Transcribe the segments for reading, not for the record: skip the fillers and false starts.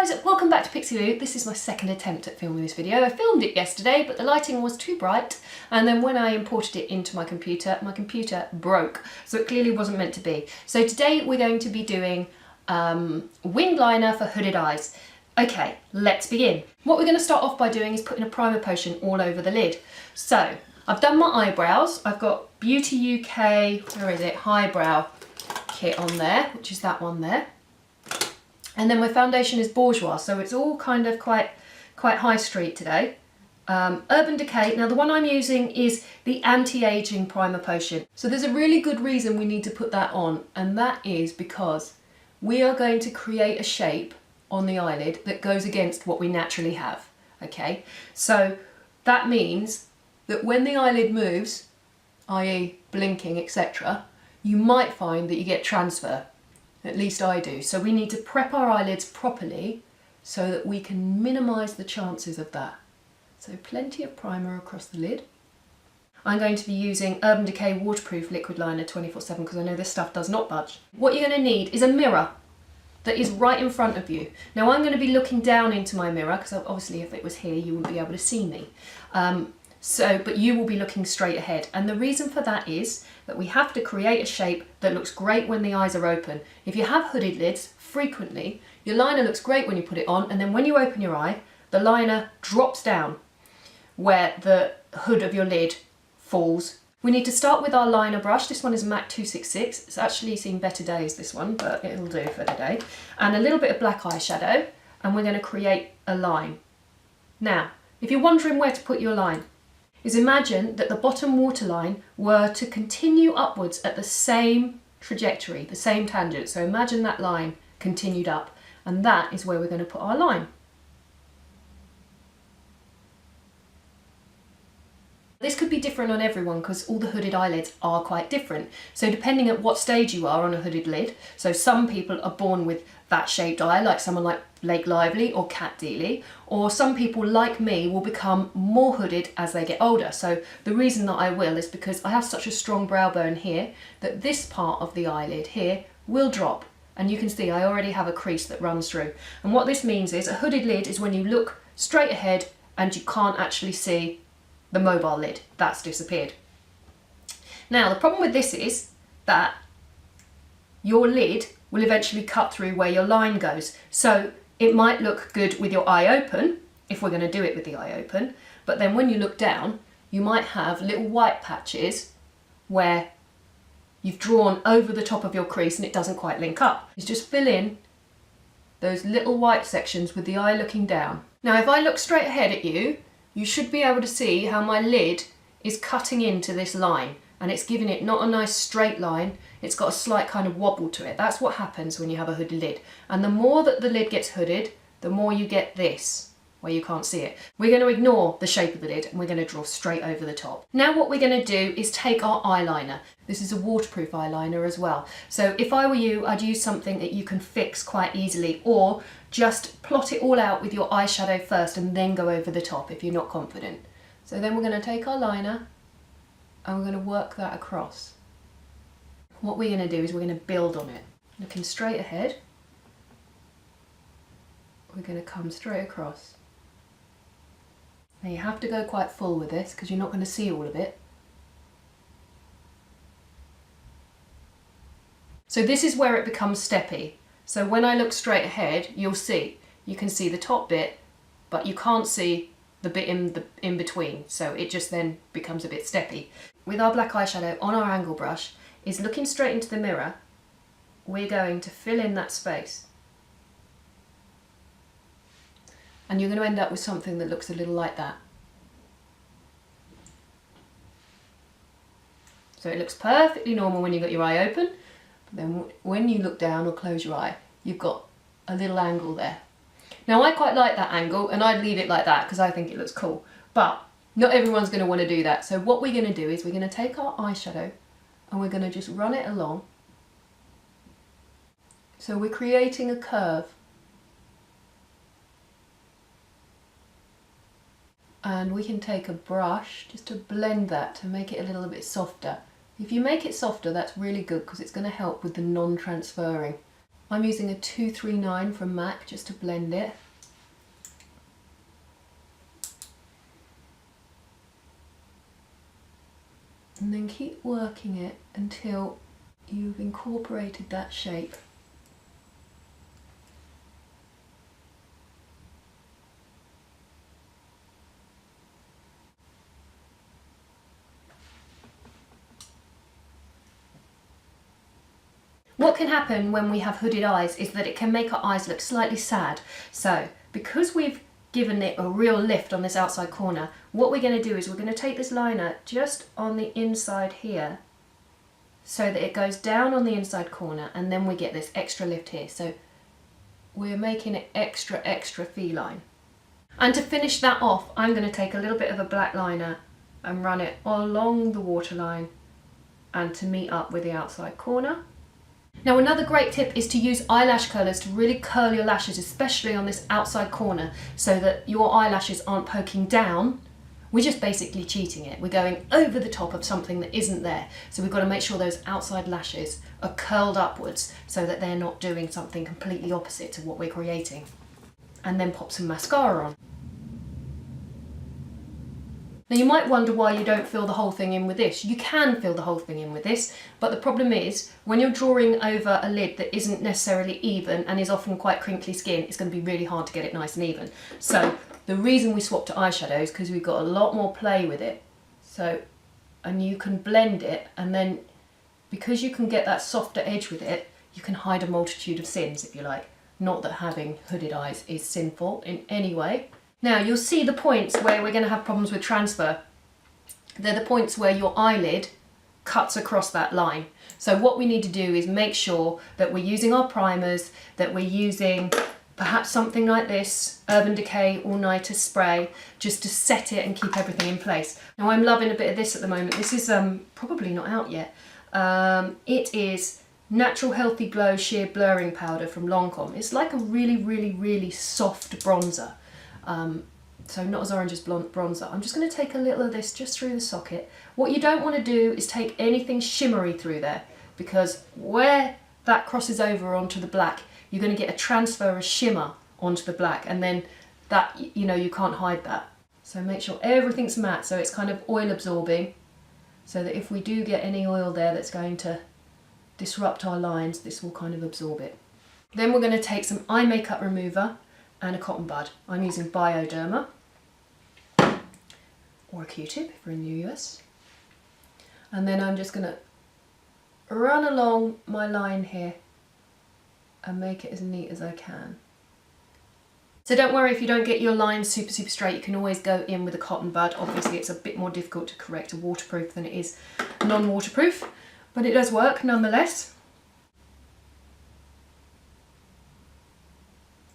guys, welcome back to Pixie Lou. This is my second attempt at filming this video. I filmed it yesterday, but the lighting was too bright, and then when I imported it into my computer broke, so it clearly wasn't meant to be. So today we're going to be doing winged liner for hooded eyes. Okay, let's begin. What we're going to start off by doing is putting a primer potion all over the lid. So I've done my eyebrows. I've got Beauty UK, where is it, highbrow kit on there, which is that one there. And then my foundation is Bourjois, so it's all kind of quite high street today. Urban Decay, now the one I'm using is the anti-aging primer potion. So there's a really good reason we need to put that on, and that is because we are going to create a shape on the eyelid that goes against what we naturally have, okay? So that means that when the eyelid moves, i.e. blinking, etc., you might find that you get transfer. At least I do. So we need to prep our eyelids properly so that we can minimise the chances of that. So plenty of primer across the lid. I'm going to be using Urban Decay Waterproof Liquid Liner 24/7 because I know this stuff does not budge. What you're going to need is a mirror that is right in front of you. Now I'm going to be looking down into my mirror because obviously if it was here you wouldn't be able to see me. But you will be looking straight ahead, and the reason for that is that we have to create a shape that looks great when the eyes are open. If you have hooded lids, frequently your liner looks great when you put it on, and then when you open your eye, the liner drops down where the hood of your lid falls. We need to start with our liner brush. This one is MAC 266. It's actually seen better days, this one, but it'll do for today. And a little bit of black eyeshadow, and we're going to create a line. Now, if you're wondering where to put your line, is imagine that the bottom waterline were to continue upwards at the same trajectory, the same tangent. So imagine that line continued up, and that is where we're going to put our line. This could be different on everyone because all the hooded eyelids are quite different. So depending at what stage you are on a hooded lid, so some people are born with that shaped eye, like someone like Blake Lively or Kat Deely, or some people like me will become more hooded as they get older. So the reason that I will is because I have such a strong brow bone here that this part of the eyelid here will drop. And you can see I already have a crease that runs through. And what this means is a hooded lid is when you look straight ahead and you can't actually see the mobile lid. That's disappeared. Now the problem with this is that your lid will eventually cut through where your line goes. So it might look good with your eye open, if we're going to do it with the eye open, but then when you look down, you might have little white patches where you've drawn over the top of your crease and it doesn't quite link up. It's just fill in those little white sections with the eye looking down. Now if I look straight ahead at you, you should be able to see how my lid is cutting into this line, and it's giving it not a nice straight line, it's got a slight kind of wobble to it. That's what happens when you have a hooded lid. And the more that the lid gets hooded, the more you get this, where you can't see it. We're going to ignore the shape of the lid and we're going to draw straight over the top. Now what we're going to do is take our eyeliner. This is a waterproof eyeliner as well. So if I were you, I'd use something that you can fix quite easily, or just plot it all out with your eyeshadow first and then go over the top if you're not confident. So then we're going to take our liner and we're going to work that across. What we're going to do is we're going to build on it. Looking straight ahead, we're going to come straight across. Now you have to go quite full with this because you're not going to see all of it. So this is where it becomes steppy. So when I look straight ahead, you can see the top bit, but you can't see the bit in between. So it just then becomes a bit steppy. With our black eyeshadow on our angle brush, is looking straight into the mirror, we're going to fill in that space. And you're going to end up with something that looks a little like that. So it looks perfectly normal when you've got your eye open, but then when you look down or close your eye, you've got a little angle there. Now I quite like that angle and I'd leave it like that because I think it looks cool, but not everyone's going to want to do that. So what we're going to do is we're going to take our eyeshadow and we're going to just run it along. So we're creating a curve. And we can take a brush just to blend that to make it a little bit softer. If you make it softer, that's really good because it's going to help with the non-transferring. I'm using a 239 from MAC just to blend it. And then keep working it until you've incorporated that shape. What can happen when we have hooded eyes is that it can make our eyes look slightly sad. So because we've given it a real lift on this outside corner, what we're going to do is we're going to take this liner just on the inside here so that it goes down on the inside corner, and then we get this extra lift here. So we're making it extra feline. And to finish that off, I'm going to take a little bit of a black liner and run it along the waterline and to meet up with the outside corner. Now another great tip is to use eyelash curlers to really curl your lashes, especially on this outside corner, so that your eyelashes aren't poking down. We're just basically cheating it. We're going over the top of something that isn't there. So we've got to make sure those outside lashes are curled upwards so that they're not doing something completely opposite to what we're creating. And then pop some mascara on. Now you might wonder why you don't fill the whole thing in with this. You can fill the whole thing in with this, but the problem is when you're drawing over a lid that isn't necessarily even and is often quite crinkly skin, it's going to be really hard to get it nice and even. So the reason we swapped to eyeshadow is because we've got a lot more play with it. So, and you can blend it, and then because you can get that softer edge with it, you can hide a multitude of sins, if you like. Not that having hooded eyes is sinful in any way. Now you'll see the points where we're going to have problems with transfer. They're the points where your eyelid cuts across that line. So what we need to do is make sure that we're using our primers, that we're using perhaps something like this, Urban Decay All-Nighter Spray, just to set it and keep everything in place. Now I'm loving a bit of this at the moment. This is probably not out yet. It is Natural Healthy Glow Sheer Blurring Powder from Lancome. It's like a really soft bronzer. So not as orange as bronzer. I'm just going to take a little of this just through the socket. What you don't want to do is take anything shimmery through there, because where that crosses over onto the black, you're going to get a transfer of shimmer onto the black, and then that, you know, you can't hide that. So make sure everything's matte, so it's kind of oil absorbing, so that if we do get any oil there that's going to disrupt our lines, this will kind of absorb it. Then we're going to take some eye makeup remover and a cotton bud. I'm using Bioderma, or a Q-tip if we're in the US. And then I'm just going to run along my line here and make it as neat as I can. So don't worry if you don't get your lines super straight, you can always go in with a cotton bud. Obviously it's a bit more difficult to correct a waterproof than it is non-waterproof, but it does work nonetheless.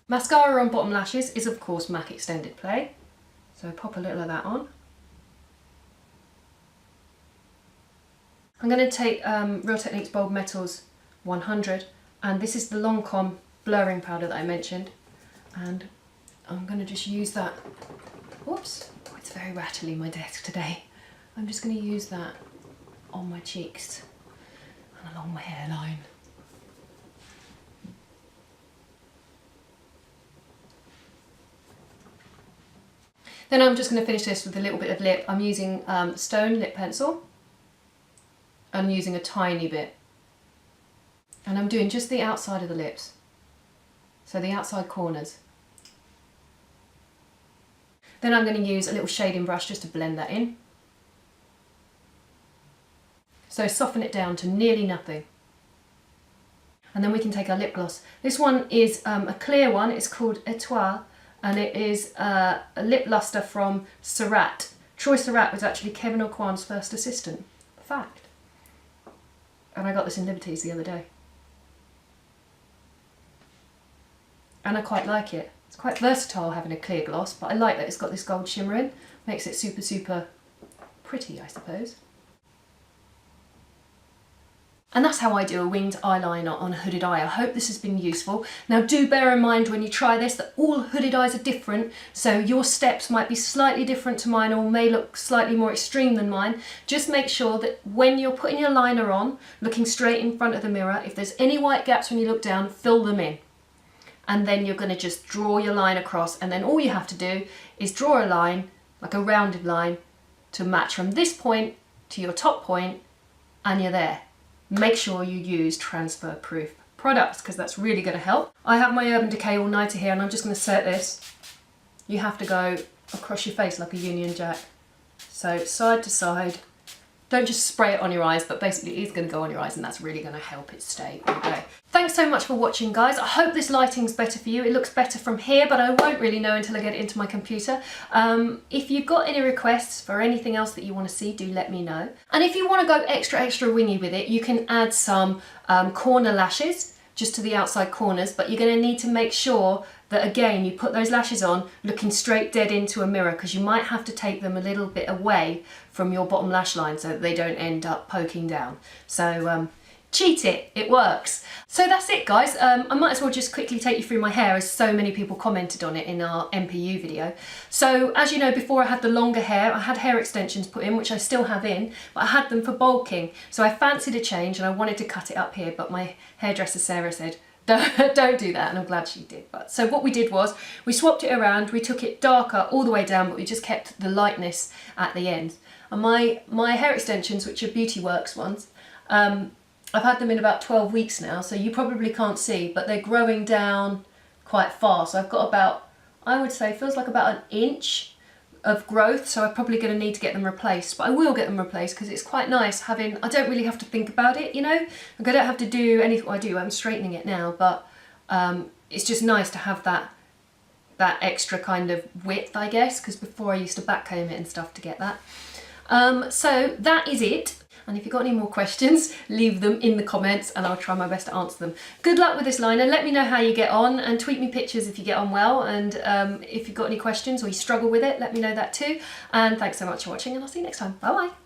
Mascara on bottom lashes is of course MAC Extended Play, so pop a little of that on. I'm going to take Real Techniques Bold Metals 100, and this is the Lancome blurring powder that I mentioned, and I'm going to just use that. Whoops, oh, it's very rattly, my desk today. I'm just going to use that on my cheeks and along my hairline. Then I'm just going to finish this with a little bit of lip. I'm using Stone lip pencil. I'm using a tiny bit. And I'm doing just the outside of the lips. So the outside corners. Then I'm going to use a little shading brush just to blend that in. So soften it down to nearly nothing. And then we can take our lip gloss. This one is a clear one. It's called Etoile. And it is a lip luster from Surratt. Troy Surratt was actually Kevin Aucoin's first assistant. Fact. And I got this in Liberties the other day. And I quite like it. It's quite versatile having a clear gloss, but I like that it's got this gold shimmer in. Makes it super pretty, I suppose. And that's how I do a winged eyeliner on a hooded eye. I hope this has been useful. Now do bear in mind when you try this that all hooded eyes are different, so your steps might be slightly different to mine or may look slightly more extreme than mine. Just make sure that when you're putting your liner on, looking straight in front of the mirror, if there's any white gaps when you look down, fill them in. And then you're going to just draw your line across, and then all you have to do is draw a line, like a rounded line, to match from this point to your top point, and you're there. Make sure you use transfer proof products because that's really going to help. I have my Urban Decay All Nighter here and I'm just going to set this. You have to go across your face like a Union Jack. So side to side. Don't just spray it on your eyes, but basically it is going to go on your eyes and that's really going to help it stay all day. Thanks so much for watching, guys. I hope this lighting's better for you. It looks better from here, but I won't really know until I get it into my computer. If you've got any requests for anything else that you want to see, do let me know. And if you want to go extra wingy with it, you can add some corner lashes just to the outside corners, but you're going to need to make sure that, again, you put those lashes on looking straight dead into a mirror, because you might have to take them a little bit away from your bottom lash line so that they don't end up poking down. So cheat it, it works. So that's it, guys. I might as well just quickly take you through my hair, as so many people commented on it in our MPU video. So as you know, before I had the longer hair, I had hair extensions put in, which I still have in, but I had them for bulking. So I fancied a change and I wanted to cut it up here, but my hairdresser Sarah said, don't do that, and I'm glad she did. But so what we did was we swapped it around, we took it darker all the way down, but we just kept the lightness at the end. And my hair extensions, which are Beauty Works ones, I've had them in about 12 weeks now, so you probably can't see, but they're growing down quite fast. So I've got about, I would say, feels like about an inch of growth, so I'm probably going to need to get them replaced. But I will get them replaced because it's quite nice having, I don't really have to think about it, you know? Like I don't have to do anything. Well, I do, I'm straightening it now, but it's just nice to have that extra kind of width, I guess, because before I used to back comb it and stuff to get that. So that is it. And if you've got any more questions, leave them in the comments and I'll try my best to answer them. Good luck with this liner. Let me know how you get on and tweet me pictures if you get on well. And if you've got any questions or you struggle with it, let me know that too. And thanks so much for watching and I'll see you next time. Bye bye.